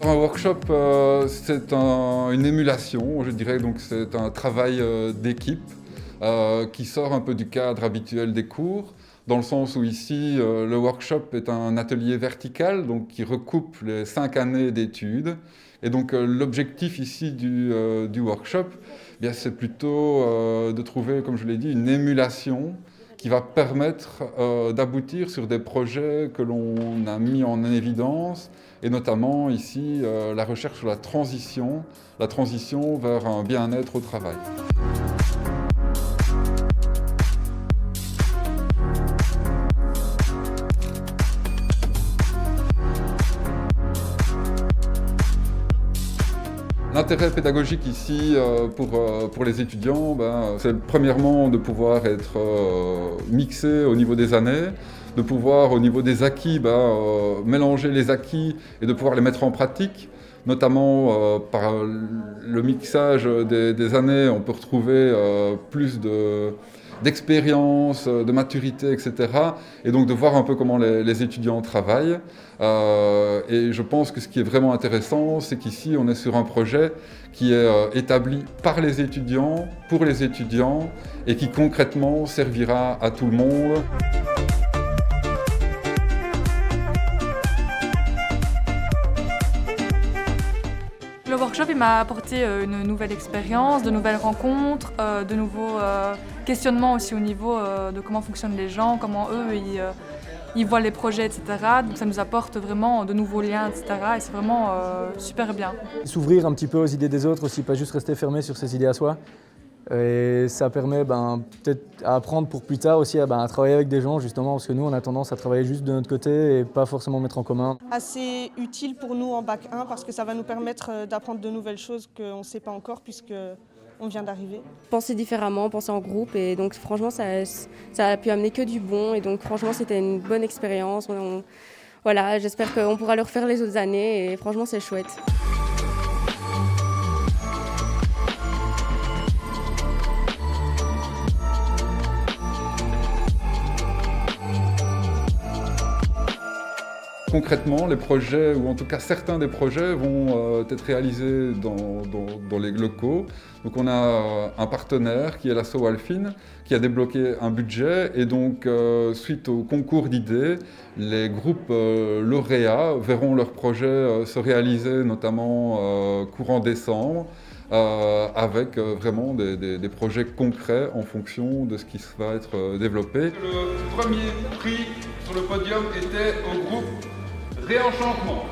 Un workshop, c'est une émulation, je dirais, donc c'est un travail d'équipe qui sort un peu du cadre habituel des cours, dans le sens où ici, le workshop est un atelier vertical, donc qui recoupe les 5 années d'études. Et donc l'objectif ici du workshop, eh bien, c'est plutôt de trouver, comme je l'ai dit, une émulation qui va permettre d'aboutir sur des projets que l'on a mis en évidence, et notamment ici la recherche sur la transition vers un bien-être au travail. L'intérêt pédagogique ici pour les étudiants, c'est premièrement de pouvoir être mixé au niveau des années, de pouvoir au niveau des acquis mélanger les acquis et de pouvoir les mettre en pratique. Notamment par le mixage des années, on peut retrouver plus d'expérience, de maturité, etc. Et donc de voir un peu comment les étudiants travaillent. Et je pense que ce qui est vraiment intéressant, c'est qu'ici, on est sur un projet qui est établi par les étudiants, pour les étudiants, et qui concrètement servira à tout le monde. Le workshop il m'a apporté une nouvelle expérience, de nouvelles rencontres, de nouveaux questionnements aussi au niveau de comment fonctionnent les gens, comment eux ils voient les projets, etc. Donc ça nous apporte vraiment de nouveaux liens, etc. Et c'est vraiment super bien. S'ouvrir un petit peu aux idées des autres aussi, pas juste rester fermé sur ses idées à soi. Et ça permet peut-être à apprendre pour plus tard aussi à travailler avec des gens justement, parce que nous on a tendance à travailler juste de notre côté et pas forcément mettre en commun. Assez utile pour nous en bac 1 parce que ça va nous permettre d'apprendre de nouvelles choses qu'on ne sait pas encore puisque on vient d'arriver. Penser différemment, penser en groupe et donc franchement ça a pu amener que du bon et donc franchement c'était une bonne expérience. Voilà, j'espère qu'on pourra le refaire les autres années et franchement c'est chouette. Concrètement, les projets, ou en tout cas certains des projets, vont être réalisés dans les locaux. Donc on a un partenaire qui est l'asso Walfin, qui a débloqué un budget et donc suite au concours d'idées, les groupes lauréats verront leurs projets se réaliser notamment courant décembre. Avec vraiment des projets concrets en fonction de ce qui va être développé. Le premier prix sur le podium était au groupe Réenchantement.